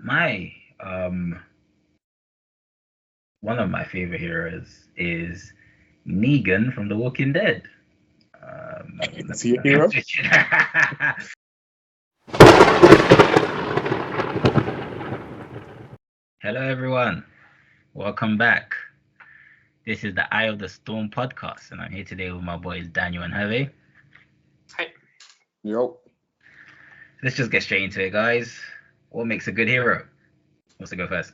My one of my favorite heroes is Negan from The Walking Dead. Is he a hero? Hello, everyone. Welcome back. This is the Eye of the Storm podcast, and I'm here today with my boys Daniel and Hervé. Hi. Yo. Let's just get straight into it, guys. What makes a good hero? Wants to go first?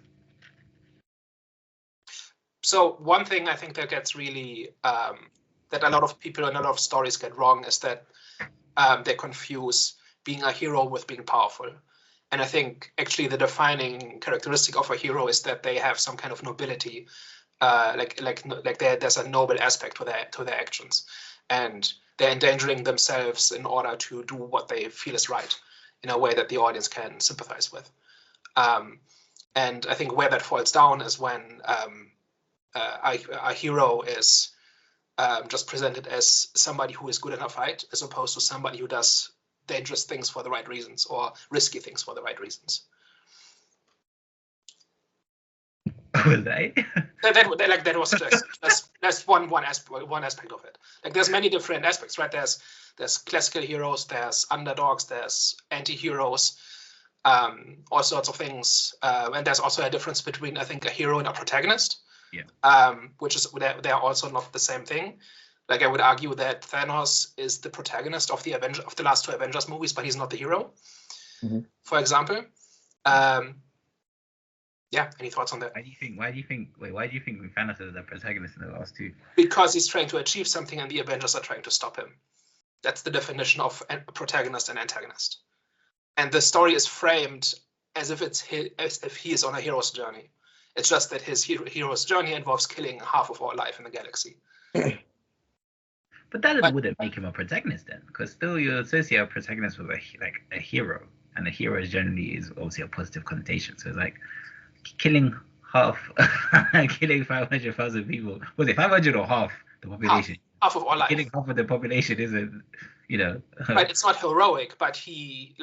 So one thing I think that gets really that a lot of people and a lot of stories get wrong is that they confuse being a hero with being powerful. And I think actually the defining characteristic of a hero is that they have some kind of nobility, there's a noble aspect to their actions, and they're endangering themselves in order to do what they feel is right in a way that the audience can sympathize with. And I think where that falls down is when a hero is just presented as somebody who is good in a fight, as opposed to somebody who does dangerous things for the right reasons or risky things for the right reasons. Was I? That was just one aspect of it. Like there's many different aspects, right? There's classical heroes, there's underdogs, there's anti-heroes, all sorts of things, and there's also a difference between I think a hero and a protagonist. Yeah. Which is they're also not the same thing. Like I would argue that Thanos is the protagonist of the last two Avengers movies, but he's not the hero. Mm-hmm. For example. Yeah, any thoughts on that? Why do you think Thanos is the protagonist in the last two? Because he's trying to achieve something and the Avengers are trying to stop him. That's the definition of a protagonist and antagonist. And the story is framed as if he is on a hero's journey. It's just that his hero's journey involves killing half of all life in the galaxy. But that wouldn't make him a protagonist then, because still you associate a protagonist with a hero, and a hero generally is obviously a positive connotation. So it's like killing 500,000 people. Was it 500 or half the population? Half of all life. Killing half of the population isn't, Right, it's not heroic, but he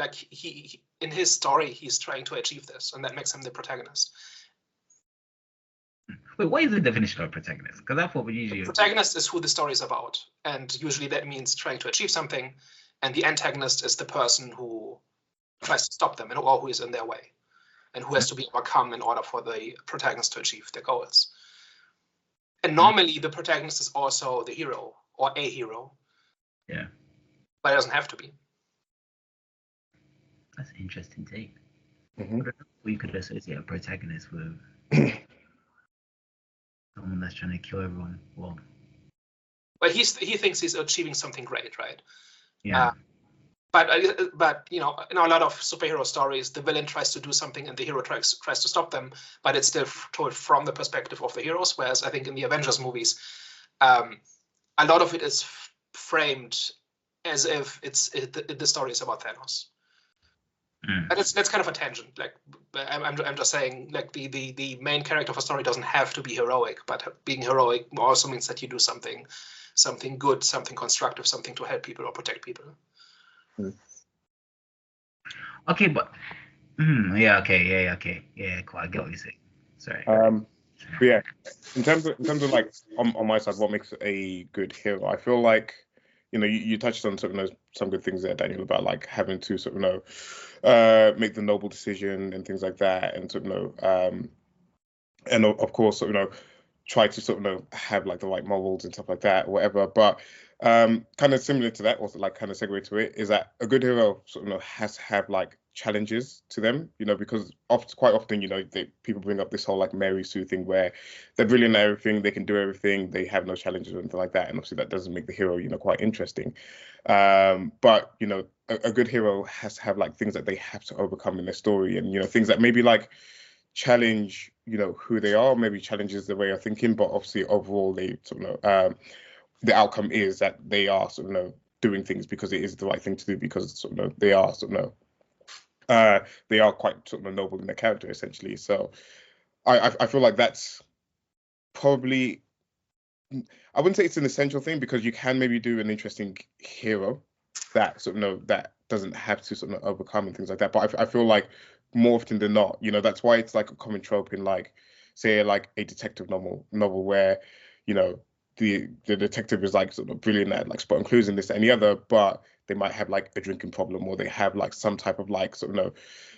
in his story he's trying to achieve this, and that makes him the protagonist. Wait, what is the definition of protagonist? Because I thought we usually... The protagonist is who the story is about, and usually that means trying to achieve something, and the antagonist is the person who tries to stop them or who is in their way, and who has to be overcome in order for the protagonist to achieve their goals. And normally the protagonist is also the hero or a hero. Yeah. But it doesn't have to be. That's an interesting take. Mm-hmm. We could associate a protagonist with someone that's trying to kill everyone. Well, but he thinks he's achieving something great, right? Yeah. But in a lot of superhero stories, the villain tries to do something and the hero tries to stop them, but it's still told from the perspective of the heroes. Whereas I think in the Avengers movies, a lot of it is framed as if the story is about Thanos. But that's kind of a tangent. Like I'm just saying, like the main character of a story doesn't have to be heroic, but being heroic also means that you do something good, something constructive, something to help people or protect people. Okay, but cool. I get what you're saying. Sorry. But yeah, in terms of like on my side, what makes a good hero? I feel like you touched on sort of some good things there, Daniel, about like having to sort of make the noble decision and things like that, and sort of and of course sort of try to sort of have like the right morals and stuff like that, or whatever. But kind of similar to that, also like kind of segue to it, is that a good hero sort of has to have like challenges to them, because quite often, people bring up this whole like Mary Sue thing where they're brilliant at everything, they can do everything, they have no challenges or anything like that, and obviously that doesn't make the hero, quite interesting. But a good hero has to have like things that they have to overcome in their story, and things that maybe like challenge who they are, maybe challenges the way of thinking, but obviously overall they sort of the outcome is that they are sort of doing things because it is the right thing to do, because sort of they are sort of they are quite sort of noble in their character, essentially. So I feel like that's probably, I wouldn't say it's an essential thing, because you can maybe do an interesting hero that sort of that doesn't have to sort of overcome and things like that. But I feel like more often than not. You know, that's why it's like a common trope in like, say, like a detective novel where, you know, the detective is like sort of brilliant at like spotting clues and this and the other, but they might have like a drinking problem, or they have like some type of like sort of, you know,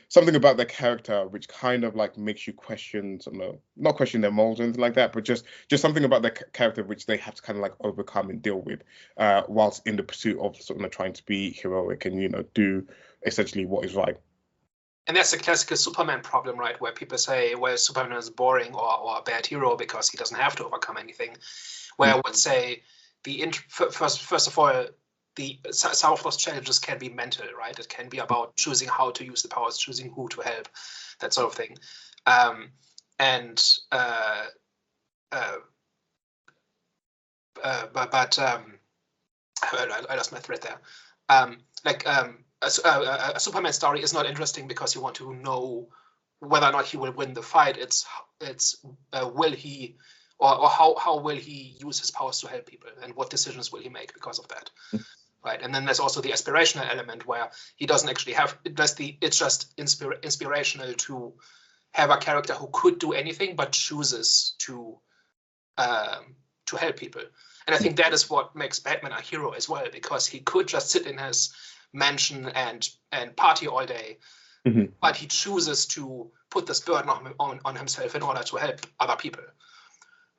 something about their character which kind of like makes you question, sort of, you know, not question their morals or anything like that, but just something about their character which they have to kind of like overcome and deal with, whilst in the pursuit of sort of, you know, trying to be heroic and, you know, do essentially what is right. And that's the classical Superman problem, right? Where people say, well, Superman is boring or a bad hero because he doesn't have to overcome anything. Where I would say first of all, some of those challenges can be mental, right? It can be about choosing how to use the powers, choosing who to help, that sort of thing. I lost my thread there. A Superman story is not interesting because you want to know whether or not he will win the fight. It's will he, or how will he use his powers to help people, and what decisions will he make because of that, right? And then there's also the aspirational element where he doesn't actually have it's just inspirational to have a character who could do anything but chooses to help people. And I think that is what makes Batman a hero as well, because he could just sit in his mansion and party all day, but he chooses to put this burden on himself in order to help other people,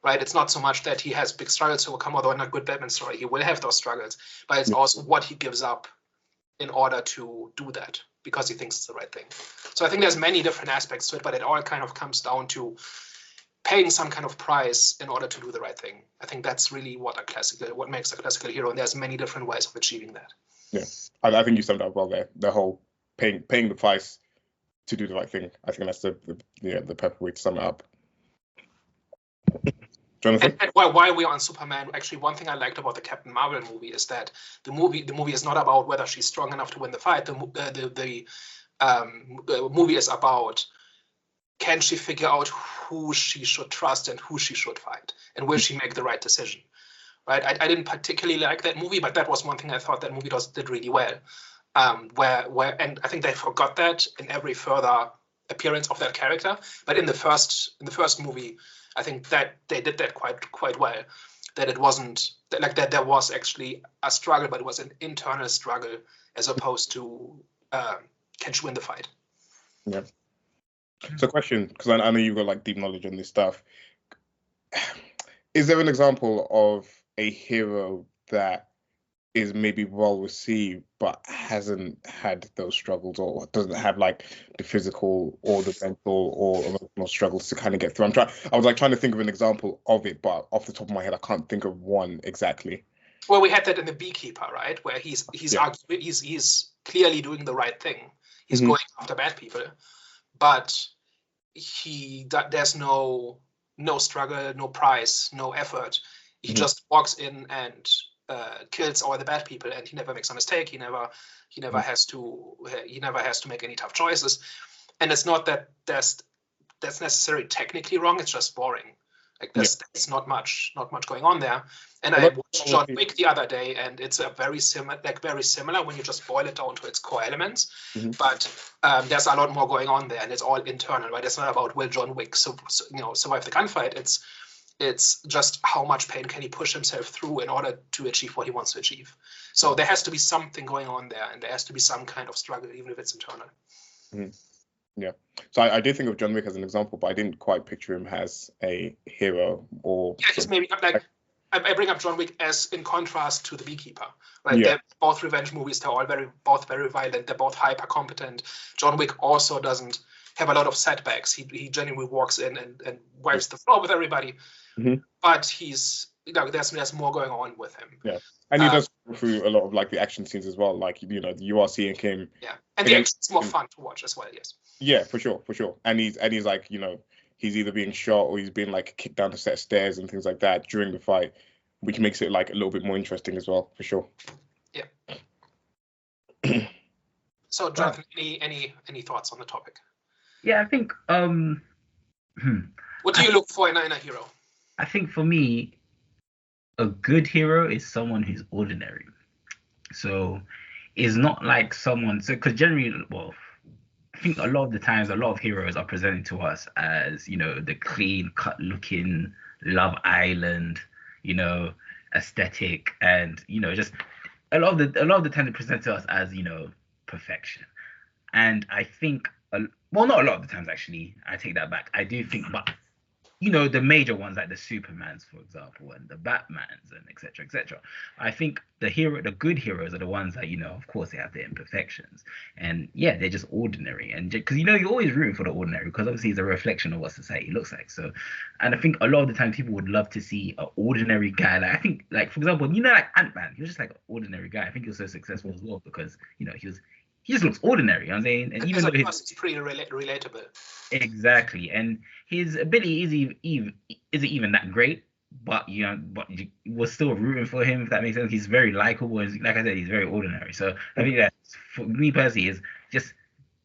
right? It's not so much that he has big struggles to overcome, although in a good Batman story he will have those struggles, but it's also what he gives up in order to do that, because he thinks it's the right thing. So I think there's many different aspects to it, but it all kind of comes down to paying some kind of price in order to do the right thing. I think that's really what makes a classical hero, and there's many different ways of achieving that. Yeah, I think you summed up well there. The whole paying the price to do the right thing. I think that's the perfect way to sum it up. Jonathan? And while we're on Superman, actually, one thing I liked about the Captain Marvel movie is that the movie is not about whether she's strong enough to win the fight. The movie is about, can she figure out who she should trust and who she should fight, and will she make the right decision? Right? I didn't particularly like that movie, but that was one thing I thought that movie did really well. And I think they forgot that in every further appearance of that character. But in the first movie, I think that they did that quite well. That it wasn't like that there was actually a struggle, but it was an internal struggle as opposed to can she win the fight? Yeah. So, question, because I know you've got like deep knowledge on this stuff. Is there an example of a hero that is maybe well received but hasn't had those struggles, or doesn't have like the physical or the mental or emotional struggles to kind of get through? I was like trying to think of an example of it, but off the top of my head I can't think of one exactly. Well, we had that in The Beekeeper, right, where he's clearly doing the right thing. He's going after bad people, but there's no struggle, no prize, no effort. He just walks in and kills all the bad people, and he never makes a mistake. He never has to make any tough choices. And it's not that that's necessarily technically wrong. It's just boring. Like there's not much going on there. And I watched John Wick the other day, and it's very similar when you just boil it down to its core elements. But there's a lot more going on there, and it's all internal, right? It's not about will John Wick survive the gunfight. It's just how much pain can he push himself through in order to achieve what he wants to achieve. So there has to be something going on there, and there has to be some kind of struggle, even if it's internal. Yeah. So I did think of John Wick as an example, but I didn't quite picture him as a hero or. Yeah, it's maybe like I bring up John Wick as in contrast to The Beekeeper. Right? Yeah. They're both revenge movies. They're both very violent. They're both hyper competent. John Wick also doesn't have a lot of setbacks. He genuinely walks in and wipes the floor with everybody. But there's more going on with him. Yeah. And he does go through a lot of like the action scenes as well. Like, you are seeing him. Yeah. And the action's more fun to watch as well, yes. Yeah, for sure. And he's like, he's either being shot or he's being like kicked down a set of stairs and things like that during the fight, which makes it like a little bit more interesting as well, for sure. Yeah. So, Jonathan, any thoughts on the topic? Yeah, I think what do you look for in a hero? I think for me, a good hero is someone who's ordinary. So it's not like someone, because generally, well, I think a lot of the times, a lot of heroes are presented to us as, you know, the clean cut looking Love Island, you know, aesthetic, and you know, just a lot of the time they present to us as, you know, perfection. And I think, well, not a lot of the times actually. I take that back. I do think, but you know, the major ones like the Supermans, for example, and the Batmans, and etc. etc. I think the good heroes are the ones that, you know, of course they have their imperfections, and yeah, they're just ordinary, and because you know you're always rooting for the ordinary because obviously it's a reflection of what society looks like. So, and I think a lot of the time people would love to see an ordinary guy. Like I think, like for example, you know, like Ant-Man, he was just like an ordinary guy. I think he was so successful as well because you know he just looks ordinary. You know what I'm saying, and even though it's pretty relatable. Exactly, and his ability isn't even that great, but you know, but you was still rooting for him. If that makes sense, he's very likable, and like I said, he's very ordinary. So I think that for me personally is just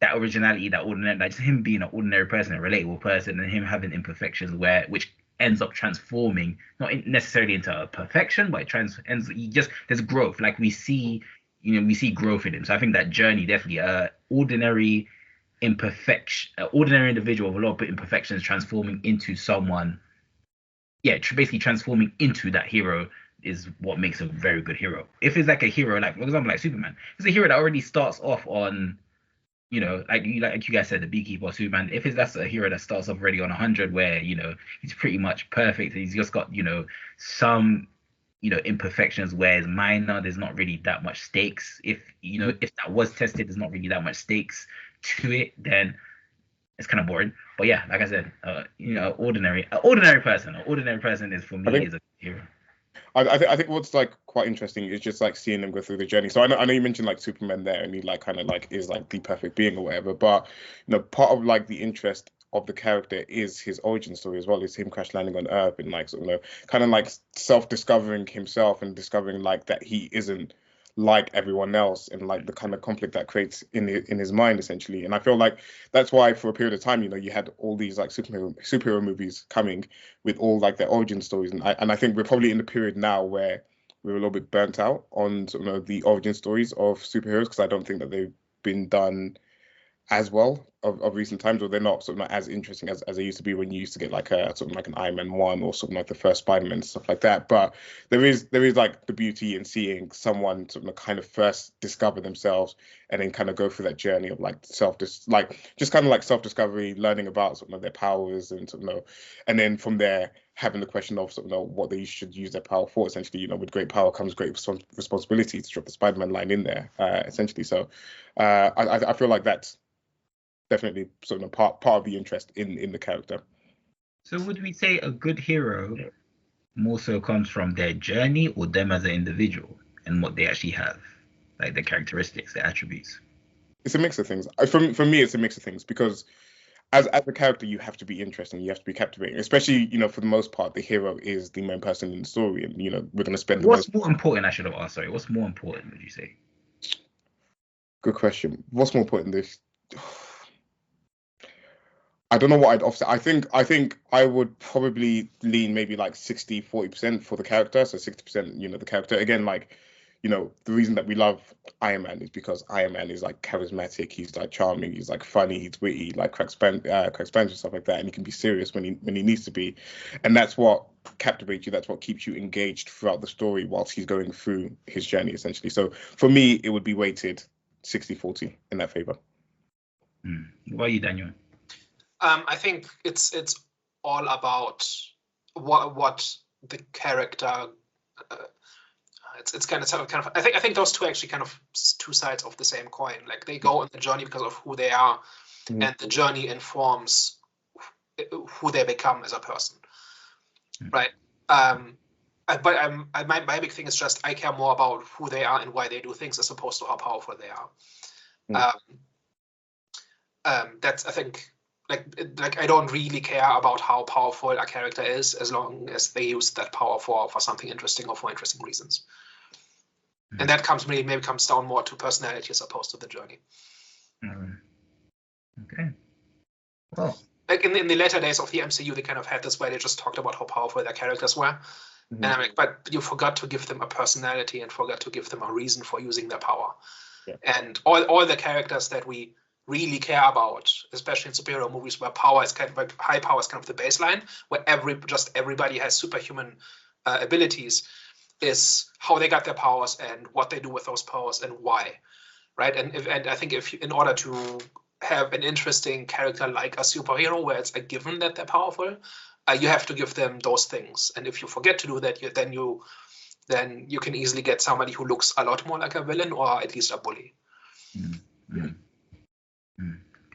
that originality, that ordinary, like just him being an ordinary person, a relatable person, and him having imperfections which ends up transforming necessarily into a perfection, but there's growth. Like we see, you know, we see growth in him. So I think that journey definitely ordinary ordinary individual with a lot of imperfections transforming into someone, basically transforming into that hero is what makes a very good hero. If it's like a hero, like for example, like Superman, it's a hero that already starts off on, you know, like you guys said, the Beekeeper or Superman. If that's a hero that starts off already on 100, where you know he's pretty much perfect, he's just got, you know, some, you know, imperfections where it's minor, there's not really that much stakes. If you know, if that was tested, there's not really that much stakes to it, then it's kind of boring. But yeah, like I said, you know, ordinary person is for me is a hero. I think what's like quite interesting is just like seeing them go through the journey. So I know you mentioned like Superman there, and he like kind of like is like the perfect being or whatever. But you know, part of like the interest of the character is his origin story as well. Is him crash landing on Earth and like sort of, you know, kind of like self-discovering himself and discovering like that he isn't like everyone else, and like the kind of conflict that creates in his mind essentially. And I feel like that's why for a period of time, you know, you had all these like superhero movies coming with all like their origin stories, and I think we're probably in the period now where we're a little bit burnt out on, you know, the origin stories of superheroes, because I don't think that they've been done as well of recent times, or they're not sort of not as interesting as they used to be when you used to get like a sort of like an Iron Man 1 or something like the first Spider-Man and stuff like that. But there is like the beauty in seeing someone sort of kind of first discover themselves and then kind of go through that journey of like just kind of like self-discovery, learning about sort of their powers and sort of, you know, and then from there having the question of sort of, you know, what they should use their power for. Essentially, you know, with great power comes great responsibility, to drop the Spider-Man line in there, essentially. So I feel like that's definitely sort of part of the interest in the character. So would we say a good hero more so comes from their journey or them as an individual and what they actually have, like their characteristics, their attributes? It's a mix of things. For me, it's a mix of things, because as a character, you have to be interesting, you have to be captivating, especially, you know, for the most part, the hero is the main person in the story, and, you know, we're going to spend What's more important, I should have asked, sorry, what's more important, would you say? Good question. What's more important? This I don't know what I'd offset. I think I would probably lean maybe like 60-40% for the character. So 60%, you know, the character. Again, like, you know, the reason that we love Iron Man is because Iron Man is like charismatic. He's like charming. He's like funny. He's witty. Like cracks bands and stuff like that. And he can be serious when he needs to be. And that's what captivates you. That's what keeps you engaged throughout the story whilst he's going through his journey, essentially. So for me, it would be weighted 60-40 in that favor. What about you, Daniel? I think it's all about what the character. It's kind of. I think those two actually kind of two sides of the same coin. Like they go on the journey because of who they are, and the journey informs who they become as a person, right? But my big thing is just I care more about who they are and why they do things as opposed to how powerful they are. That's I think. Like I don't really care about how powerful a character is as long as they use that power for something interesting or for interesting reasons. And that maybe comes down more to personality as opposed to the journey. Okay. Well, like in the later days of the MCU, they kind of had this where they just talked about how powerful their characters were. And I'm like, but you forgot to give them a personality and forgot to give them a reason for using their power. Yeah. And all the characters that we really care about, especially in superhero movies where power is kind of like high power is kind of the baseline, where everybody has superhuman abilities, is how they got their powers and what they do with those powers and why, right? And I think in order to have an interesting character like a superhero where it's a given that they're powerful, you have to give them those things. And if you forget to do that, then you can easily get somebody who looks a lot more like a villain or at least a bully.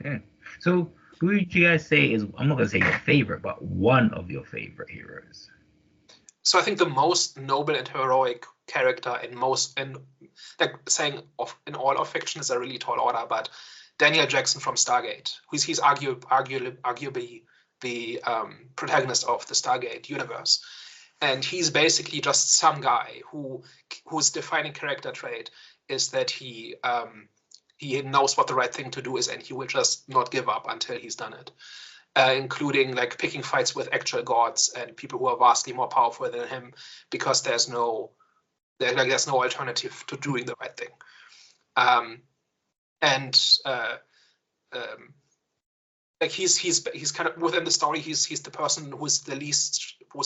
Okay. So who would you guys say is, I'm not going to say your favorite, but one of your favorite heroes? So I think the most noble and heroic character in all of fiction is a really tall order, but Daniel Jackson from Stargate, he's arguably the protagonist of the Stargate universe. And he's basically just some guy whose defining character trait is that he knows what the right thing to do is, and he will just not give up until he's done it. Including like picking fights with actual gods and people who are vastly more powerful than him, because there's no alternative to doing the right thing. Like he's kind of within the story. He's the person who's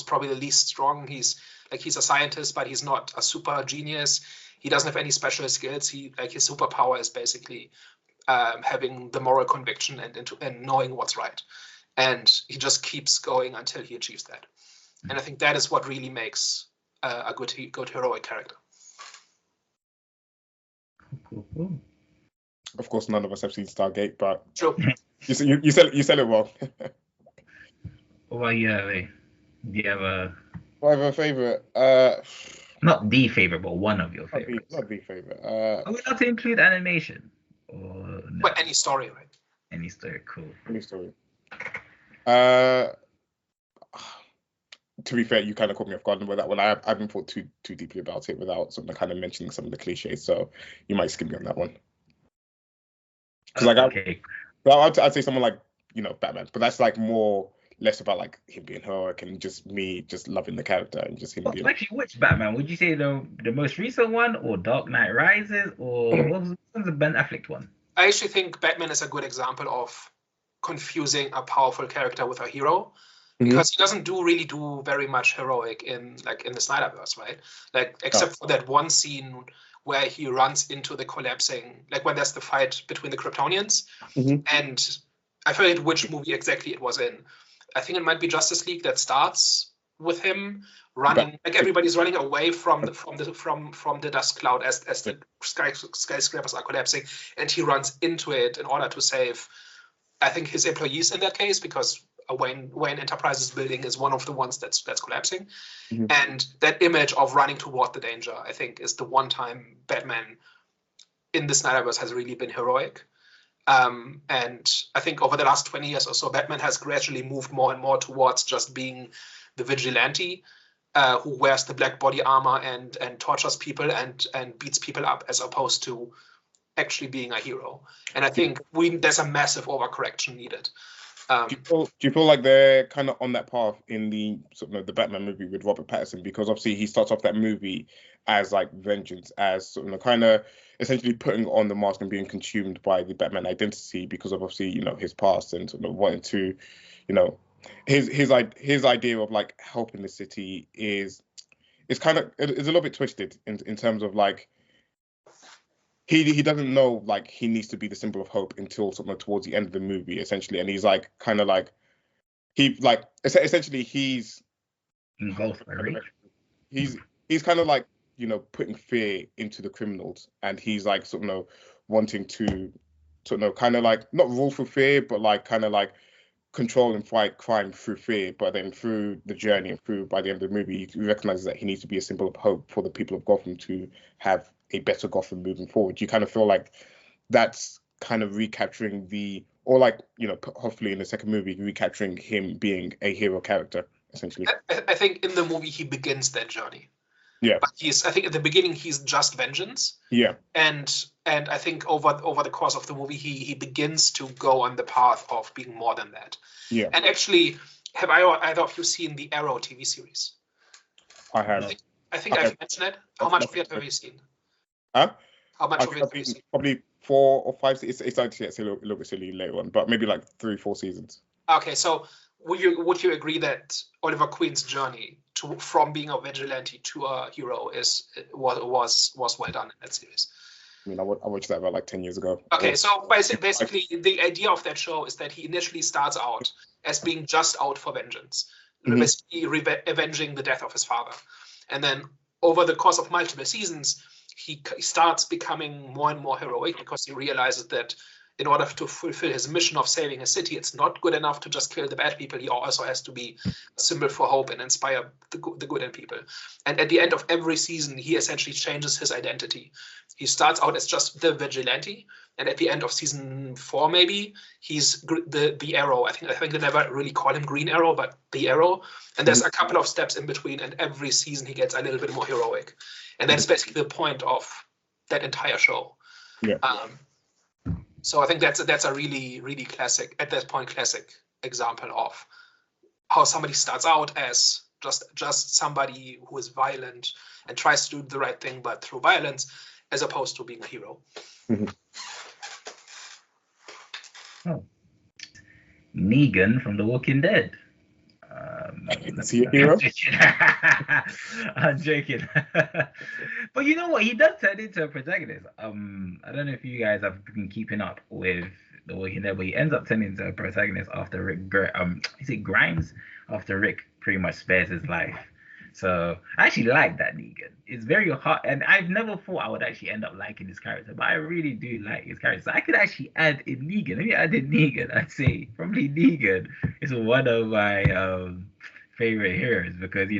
probably the least strong. He's a scientist, but he's not a super genius. He doesn't have any special skills. His superpower is basically having the moral conviction and knowing what's right. And he just keeps going until he achieves that. And I think that is what really makes a good heroic character. Cool. Of course, none of us have seen Stargate, but True. you said it well. What about you, Ray? Do you have a... I have a favorite. Not the favorite, but one of your favorites. Not the favorite. Are we allowed to include animation? Or no? But any story, right? Any story, cool. Any story. To be fair, you kind of caught me off guard with that one. I haven't thought too deeply about it without sort of kind of mentioning some of the cliches, so you might skip me on that one. Because I'd say someone like Batman, but that's like less about like him being heroic and just me just loving the character and just him being. Actually, which Batman would you say the most recent one, or Dark Knight Rises, or what was the Ben Affleck one? I actually think Batman is a good example of confusing a powerful character with a hero, because he doesn't really do very much heroic in the Snyderverse, right? Like except for that one scene where he runs into the collapsing, like when there's the fight between the Kryptonians, and I forget which movie exactly it was in. I think it might be Justice League that starts with him running, like everybody's running away from the dust cloud as the skyscrapers are collapsing, and he runs into it in order to save, I think, his employees in that case, because Wayne Enterprises building is one of the ones that's collapsing. And that image of running toward the danger, I think, is the one time Batman in the Snyderverse has really been heroic. And I think over the last 20 years or so, Batman has gradually moved more and more towards just being the vigilante who wears the black body armor and tortures people and beats people up, as opposed to actually being a hero. And I think there's a massive overcorrection needed. Do you feel like they're kind of on that path in the sort of the Batman movie with Robert Pattinson? Because obviously he starts off that movie as like vengeance, as sort of kind of essentially putting on the mask and being consumed by the Batman identity because of obviously his past and sort of wanting to, his idea of like helping the city is kind of a little bit twisted in terms of like. He doesn't know like he needs to be the symbol of hope until sort of towards the end of the movie, essentially, and he's like kind of like essentially he's engulfed by rage. He's kind of like putting fear into the criminals, and he's like sort of wanting to sort of kind of like not rule through fear, but like kind of like control and fight crime through fear. But then through the journey and through by the end of the movie, he recognizes that he needs to be a symbol of hope for the people of Gotham to have a better Gotham moving forward. You kind of feel like that's kind of recapturing hopefully in the second movie, recapturing him being a hero character, essentially. I think in the movie he begins that journey. Yeah. But I think at the beginning he's just vengeance. Yeah. And I think over the course of the movie he begins to go on the path of being more than that. Yeah. And actually, have either of you seen the Arrow TV series? I have. I think I've mentioned it. How much of it have you seen? Huh? How much of I it? think probably 4 or 5. It's actually a little bit silly later on, but maybe like 3-4 seasons. Okay, so would you agree that Oliver Queen's journey from being a vigilante to a hero was well done in that series? I mean, I watched that about like 10 years ago. Okay, so basically the idea of that show is that he initially starts out as being just out for vengeance, basically avenging the death of his father. And then over the course of multiple seasons, he starts becoming more and more heroic because he realizes that in order to fulfill his mission of saving a city, it's not good enough to just kill the bad people. He also has to be a symbol for hope and inspire the good in people. And at the end of every season, he essentially changes his identity. He starts out as just the vigilante, and at the end of season 4, maybe he's the Arrow. I think they never really call him Green Arrow, but the Arrow. And there's a couple of steps in between, and every season he gets a little bit more heroic. And that's basically the point of that entire show. Yeah. So I think that's a really, really classic example of how somebody starts out as just somebody who is violent and tries to do the right thing, but through violence, as opposed to being a hero. Oh. Negan from The Walking Dead. Is he a hero? I'm joking. But you know what? He does turn into a protagonist. I don't know if you guys have been keeping up with The Walking Dead, but he ends up turning into a protagonist after is it Grimes? After Rick pretty much spares his life. So I actually like that Negan. It's very hard, and I've never thought I would actually end up liking his character, but I really do like his character. So I could actually add in Negan. Maybe I did Negan. I'd say probably Negan is one of my favorite heroes because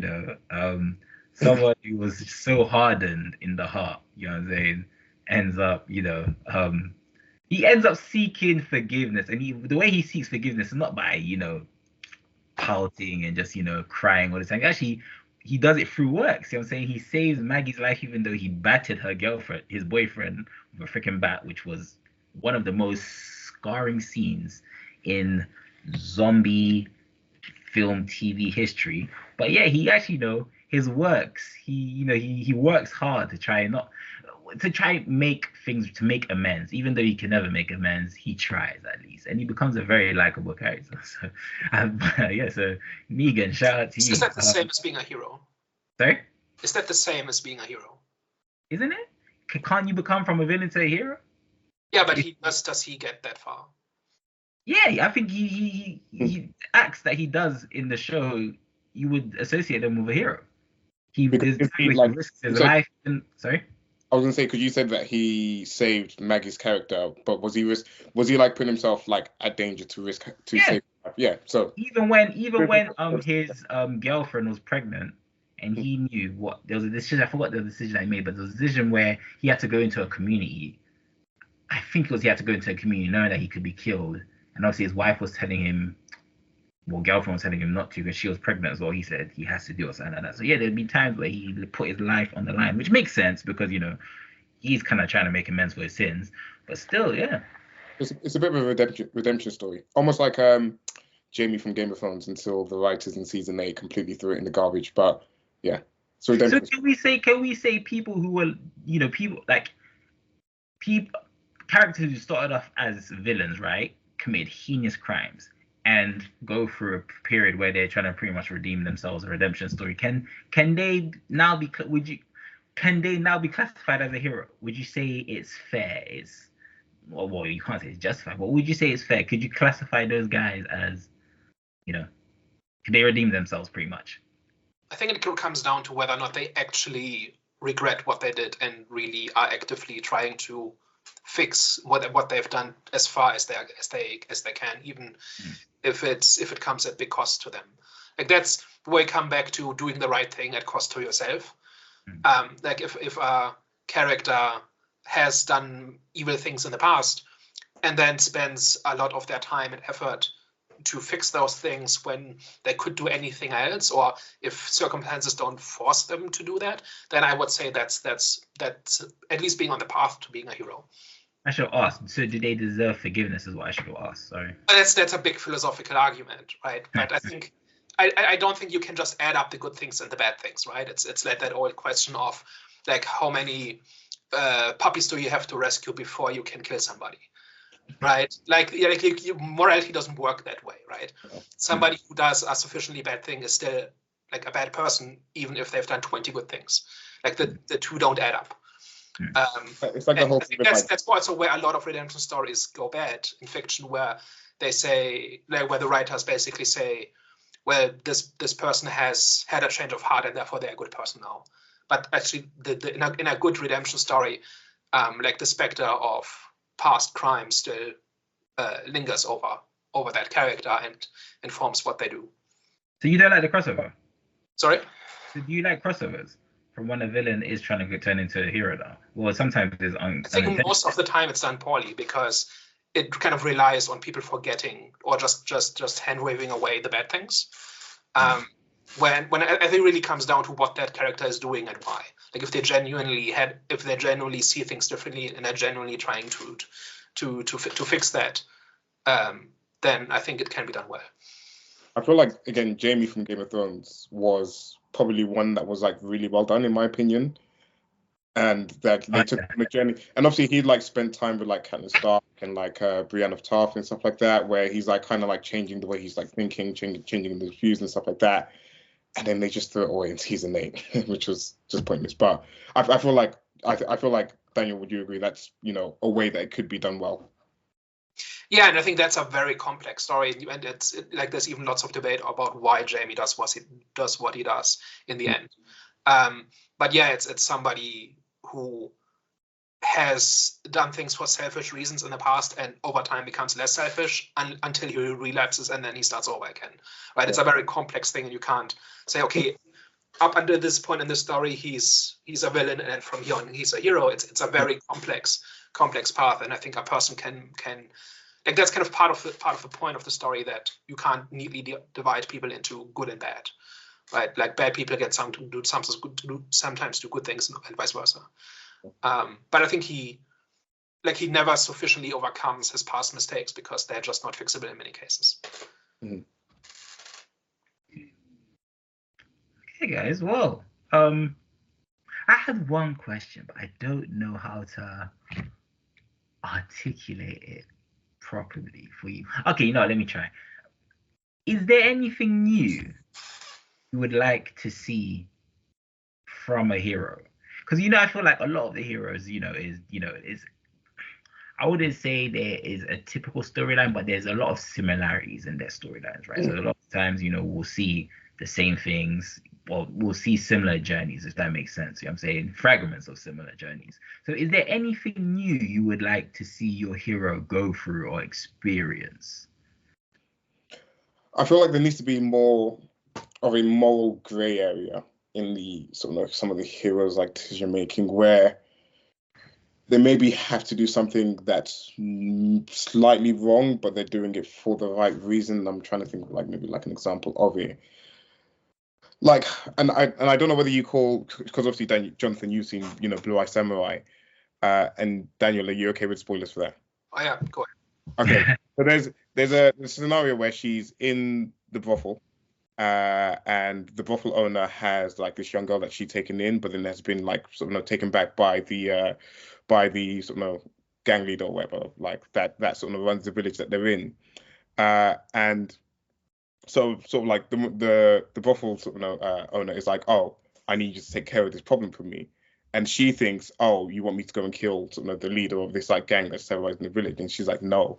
someone who was so hardened in the heart, you know what I'm saying, ends up he ends up seeking forgiveness, and the way he seeks forgiveness is not by pouting and just crying all the time. Actually, he does it through work. See what I'm saying? He saves Maggie's life even though he battered her girlfriend, his boyfriend, with a freaking bat, which was one of the most scarring scenes in zombie film TV history. But yeah, he actually his works. He works hard to try make amends. Even though he can never make amends, he tries at least, and he becomes a very likable character. So so Negan, shout out to you. Is that the same as being a hero? Sorry? Is that the same as being a hero? Isn't it? Can't you become from a villain to a hero? Yeah, but does he get that far? Yeah, I think he acts that he does in the show, you would associate him with a hero. He risks his life. Sorry? I was gonna say, because you said that he saved Maggie's character, but was he like putting himself like at danger to risk to save her life? Yeah. So even when his girlfriend was pregnant and he knew there was a decision, I forgot the decision I made, but there was a decision where he had to go into a community. I think he had to go into a community knowing that he could be killed, and obviously his wife was telling him, girlfriend was telling him not to because she was pregnant as well. He said he has to do or something like that. So yeah, there'd be times where he put his life on the line, which makes sense because he's kind of trying to make amends for his sins. But still, yeah, it's a bit of a redemption story, almost like Jaime from Game of Thrones until the writers in season 8 completely threw it in the garbage. But yeah, so can we say people who were characters who started off as villains, right, commit heinous crimes and go through a period where they're trying to pretty much redeem themselves, a redemption story. Can they now be classified as a hero? Would you say it's fair? Well, you can't say it's justified, but would you say it's fair? Could you classify those guys as, can they redeem themselves pretty much? I think it comes down to whether or not they actually regret what they did and really are actively trying to fix what they've done as far as they can, even if it comes at big cost to them. Like that's where we come back to doing the right thing at cost to yourself. Like if a character has done evil things in the past and then spends a lot of their time and effort to fix those things when they could do anything else, or if circumstances don't force them to do that, then I would say that's at least being on the path to being a hero. I should ask, so do they deserve forgiveness is what I should ask, sorry. That's a big philosophical argument, right? But I think I don't think you can just add up the good things and the bad things, right? It's like that old question of like how many puppies do you have to rescue before you can kill somebody, right? Like morality doesn't work that way, right? Somebody who does a sufficiently bad thing is still like a bad person, even if they've done 20 good things. Like the two don't add up. It's like the whole I think that's also where a lot of redemption stories go bad in fiction, where they say, like, where the writers basically say, well, this person has had a change of heart and therefore they're a good person now. But actually, in a good redemption story, like the specter of past crime still lingers over that character and informs what they do. So you don't like the crossover? Sorry? So do you like crossovers from when a villain is trying to turn into a hero now? Well, sometimes it's I think most of the time it's done poorly because it kind of relies on people forgetting or just hand waving away the bad things. When I think it really comes down to what that character is doing and why. Like if they genuinely see things differently and are genuinely trying to fix that, then I think it can be done well. I feel like, again, Jaime from Game of Thrones was probably one that was like really well done in my opinion, and that they took on a journey. And obviously he like spent time with like Catelyn Stark and like Brienne of Tarth and stuff like that, where he's like kind of like changing the way he's like thinking, changing his views and stuff like that. And then they just threw it away in season 8, which was just pointless. But I feel like Daniel, would you agree that's, you know, a way that it could be done well? Yeah, and I think that's a very complex story, and like there's even lots of debate about why Jaime does what he does in the end. But yeah, it's somebody who has done things for selfish reasons in the past, and over time becomes less selfish until he relapses, and then he starts over again. Right? Yeah. It's a very complex thing, and you can't say, okay, up until this point in the story, he's a villain, and then from here on, he's a hero. It's a very complex path, and I think a person can. Like that's kind of part of the point of the story, that you can't neatly divide people into good and bad, right? Like bad people get sometimes do good things and vice versa. But I think he never sufficiently overcomes his past mistakes because they're just not fixable in many cases. Mm-hmm. Okay, guys. Well, I had one question, but I don't know how to articulate it properly for you. Okay, let me try. Is there anything new you would like to see from a hero? Because I feel like a lot of the heroes, is I wouldn't say there is a typical storyline, but there's a lot of similarities in their storylines, right? So a lot of times, we'll see the same things. Well, we'll see similar journeys, if that makes sense. I'm saying fragments of similar journeys. So is there anything new you would like to see your hero go through or experience? I feel like there needs to be more of a moral gray area in the sort of some of the heroes' like decision making, where they maybe have to do something that's slightly wrong, but they're doing it for the right reason. I'm trying to think of like maybe like an example of it. Like, and I don't know whether you call, because obviously Jonathan, you've seen Blue Eye Samurai, and Daniel, are you okay with spoilers for that? I am. Go ahead. Okay. So there's a scenario where she's in the brothel, and the brothel owner has like this young girl that she's taken in, but then has been like sort of taken back by the sort of gang leader or whatever, like that sort of runs the village that they're in, and so sort of like the brothel sort of owner is like, oh, I need you to take care of this problem for me. And she thinks, oh, you want me to go and kill sort of the leader of this like gang that's terrorizing the village? And she's like, no,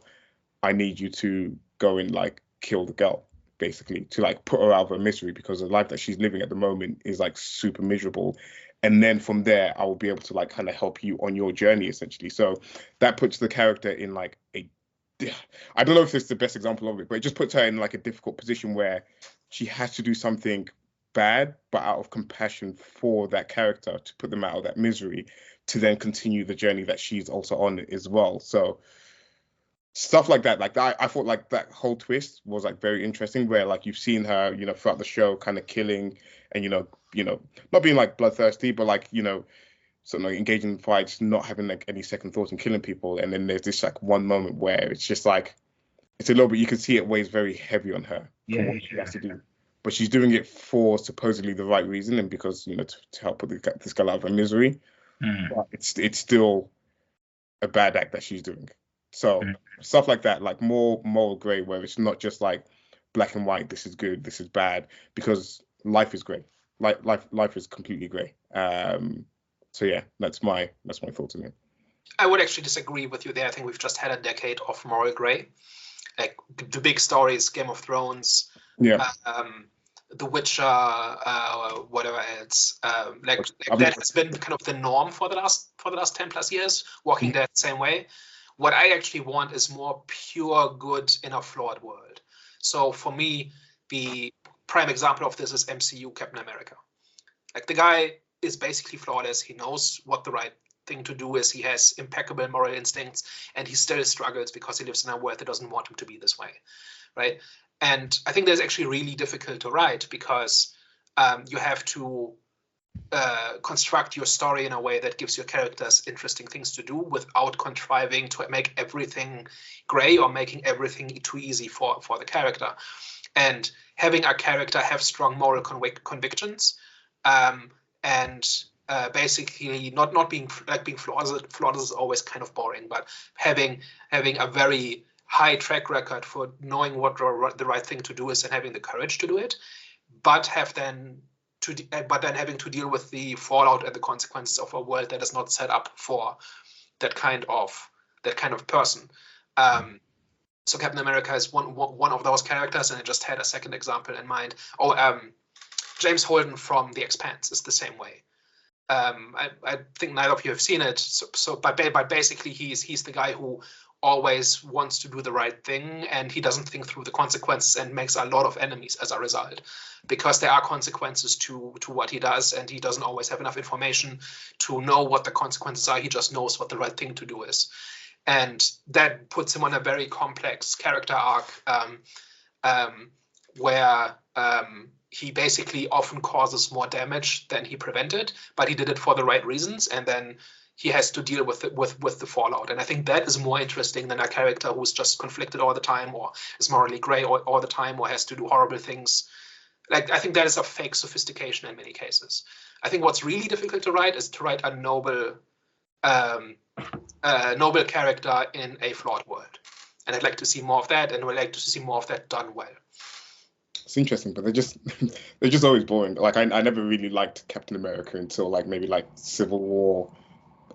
I need you to go and like kill the girl, basically, to like put her out of her misery, because the life that she's living at the moment is like super miserable. And then from there, I will be able to like kind of help you on your journey, essentially. So that puts the character in like I don't know if it's the best example of it, but it just puts her in like a difficult position where she has to do something bad, but out of compassion for that character, to put them out of that misery, to then continue the journey that she's also on as well. So stuff like that, I thought like that whole twist was like very interesting, where like you've seen her, throughout the show kind of killing and, not being like bloodthirsty, but like, sort of like engaging in fights, not having like any second thoughts and killing people. And then there's this like one moment where it's just like, it's a little bit, you can see it weighs very heavy on her for what she has to do. But she's doing it for supposedly the right reason, and because, to help put this girl out of her misery. but it's still a bad act that she's doing. So stuff like that, like more moral gray, where it's not just like black and white. This is good. This is bad. Because life is gray. Life is completely gray. So yeah, that's my thoughts on it. I would actually disagree with you there. I think we've just had a decade of moral gray. Like the big stories, Game of Thrones, The Witcher, whatever else. Like that has been kind of the norm for the last 10 plus years. Walking Dead, same way. What I actually want is more pure good in a flawed world. So for me, the prime example of this is MCU Captain America. Like the guy is basically flawless. He knows what the right thing to do is. He has impeccable moral instincts, and he still struggles because he lives in a world that doesn't want him to be this way, right? And I think that's actually really difficult to write because you have to construct your story in a way that gives your characters interesting things to do without contriving to make everything gray or making everything too easy for the character. And having a character have strong moral convictions and basically not being flawed is always kind of boring, but having a very high track record for knowing what the right thing to do is and having the courage to do it, but then having to deal with the fallout and the consequences of a world that is not set up for that kind of person. So Captain America is one of those characters, and I just had a second example in mind. James Holden from The Expanse is the same way. I think neither of you have seen it. But basically, he's the guy who always wants to do the right thing, and he doesn't think through the consequences and makes a lot of enemies as a result, because there are consequences to what he does, and he doesn't always have enough information to know what the consequences are. He just knows what the right thing to do is. And that puts him on a very complex character arc where he basically often causes more damage than he prevented, but he did it for the right reasons, and then he has to deal with the fallout. And I think that is more interesting than a character who's just conflicted all the time, or is morally gray all the time, or has to do horrible things. Like, I think that is a fake sophistication in many cases. I think what's really difficult to write is to write a noble character in a flawed world. And I'd like to see more of that, and I'd like to see more of that done well. It's interesting, but they're just always boring. Like I never really liked Captain America until maybe Civil War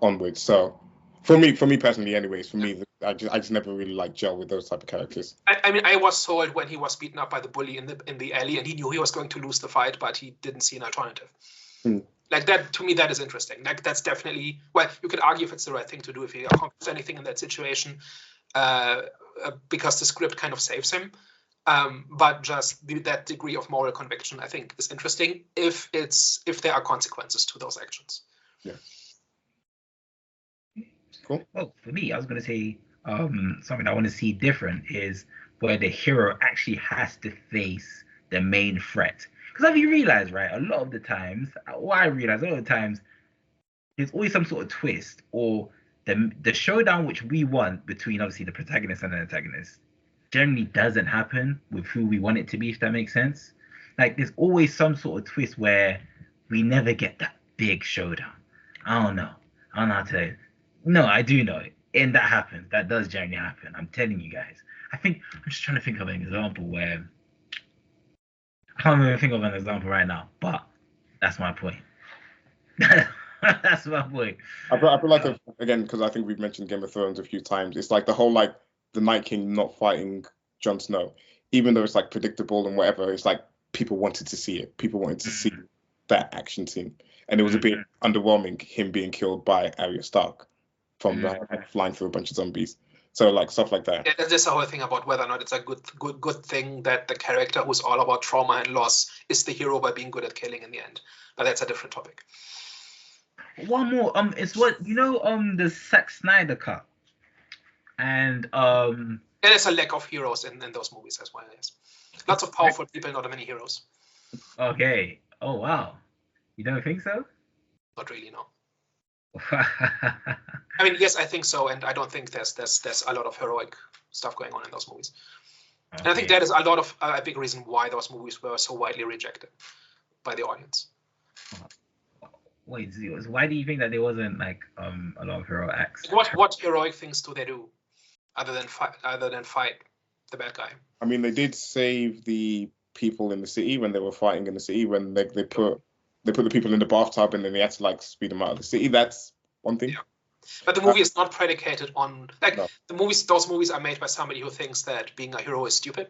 onwards. So for me personally, anyways, I just never really gel with those type of characters. I mean, I was sold when he was beaten up by the bully in the alley, and he knew he was going to lose the fight, but he didn't see an alternative. Like that, to me, that is interesting. Like that's definitely, well, you could argue if it's the right thing to do if he accomplishes anything in that situation, because the script kind of saves him. But just that degree of moral conviction, I think, is interesting if there are consequences to those actions. Yeah. Cool. Well, for me, I was going to say something I want to see different is where the hero actually has to face the main threat. Because if you realize, right, a lot of the times, there's always some sort of twist, or the showdown which we want between obviously the protagonist and the antagonist generally doesn't happen with who we want it to be, if that makes sense. Like there's always some sort of twist where we never get that big showdown. I don't know how to. No, I do know it, and that happens. That does generally happen. I'm telling you guys. I'm just trying to think of an example where I can't even think of an example right now, but that's my point. That's my point. I feel like again, because I think we've mentioned Game of Thrones a few times. It's like the whole the Night King not fighting Jon Snow, even though it's predictable and whatever. It's like people wanted to see it. People wanted to see that action scene, and it was a bit underwhelming him being killed by Arya Stark from flying through a bunch of zombies. So stuff like that. Yeah, there's the whole thing about whether or not it's a good thing that the character who's all about trauma and loss is the hero by being good at killing in the end. But that's a different topic. One more. It's the Zack Snyder cut, and there's a lack of heroes in those movies as well. Yes, lots of powerful people, not many heroes. Okay. Oh wow. You don't think so? Not really, no. I mean, yes, I think so, and I don't think there's a lot of heroic stuff going on in those movies. Okay. And I think that is a big reason why those movies were so widely rejected by the audience. wait, why do you think that there wasn't like a lot of hero acts? What heroic things do they do other than fight the bad guy? I mean, they did save the people in the city when they were fighting in the city, when they put the people in the bathtub and then they had to like speed them out of the city. That's one thing. Yeah. But the movie is not predicated on like No. those movies are made by somebody who thinks that being a hero is stupid.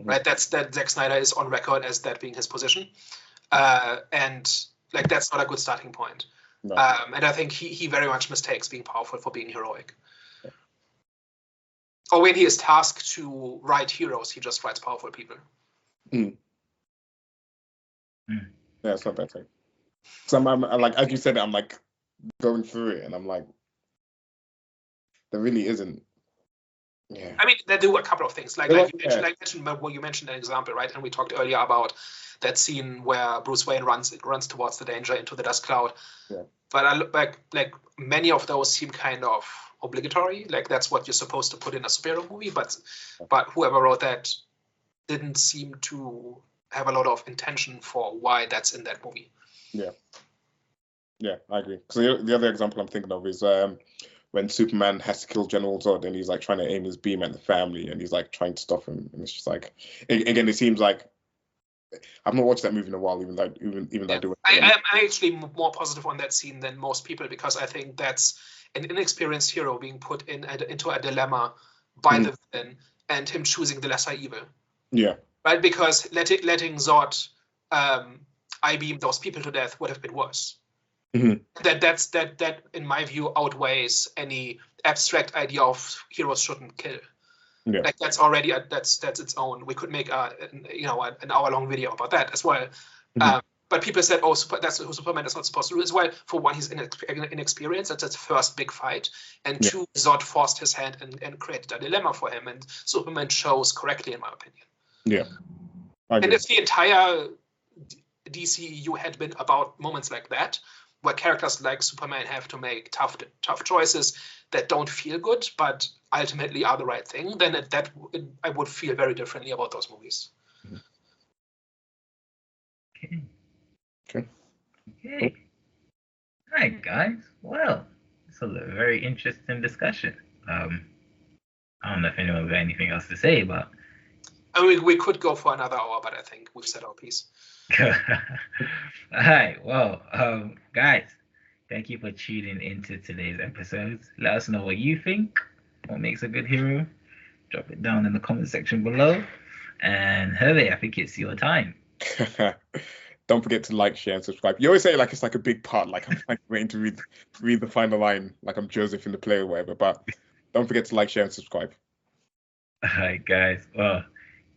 Right? That Zack Snyder is on record as that being his position. And like that's not a good starting point. No. And I think he very much mistakes being powerful for being heroic. Or when he is tasked to write heroes, he just writes powerful people. Yeah, it's not that thing. So I'm like, as you said, I'm like going through it, and I'm like, there really isn't. Yeah. I mean, they do a couple of things. You mentioned an example, right? And we talked earlier about that scene where Bruce Wayne runs towards the danger into the dust cloud. Yeah. But I look back, like many of those seem kind of obligatory. Like that's what you're supposed to put in a superhero movie. But whoever wrote that didn't seem to have a lot of intention for why that's in that movie. Yeah, I agree. So the other example I'm thinking of is when Superman has to kill General Zod and he's like trying to aim his beam at the family and he's like trying to stop him, and it's just like again, it seems like I've not watched that movie in a while, even though I do. I'm actually more positive on that scene than most people because I think that's an inexperienced hero being put into a dilemma by the villain and him choosing the lesser evil. Yeah. Right, because letting Zod I-beam those people to death would have been worse. Mm-hmm. That in my view outweighs any abstract idea of heroes shouldn't kill. Yeah. Like that's already that's its own. We could make an hour-long video about that as well. Mm-hmm. But people said, that's who Superman is not supposed to do as well. For one, he's inexperienced. That's his first big fight. And two, Zod forced his hand and created a dilemma for him. And Superman chose correctly, in my opinion. Yeah. And if the entire DCEU had been about moments like that, where characters like Superman have to make tough choices that don't feel good, but ultimately are the right thing, then I would feel very differently about those movies. Okay. All right, guys. Well, it's a very interesting discussion. I don't know if anyone's got anything else to say, but I mean, we could go for another hour, but I think we've said our piece. All right. Well, guys, thank you for tuning into today's episodes. Let us know what you think. What makes a good hero? Drop it down in the comment section below. And Hervé, I think it's your time. Don't forget to like, share, and subscribe. You always say like it's like a big part, like I'm like waiting to read the final line, like I'm Joseph in the play or whatever. But don't forget to like, share, and subscribe. All right, guys. Well,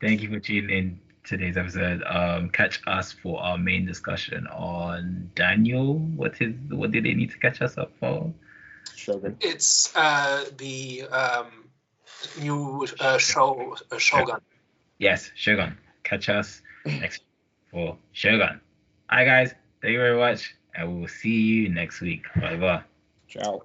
thank you for tuning in today's episode. Catch us for our main discussion on Daniel. What did they need to catch us up for? Shogun. It's the new show Shogun. Yes, Shogun. Catch us next for Shogun. All right, guys. Thank you very much, and we will see you next week. Bye bye. Ciao.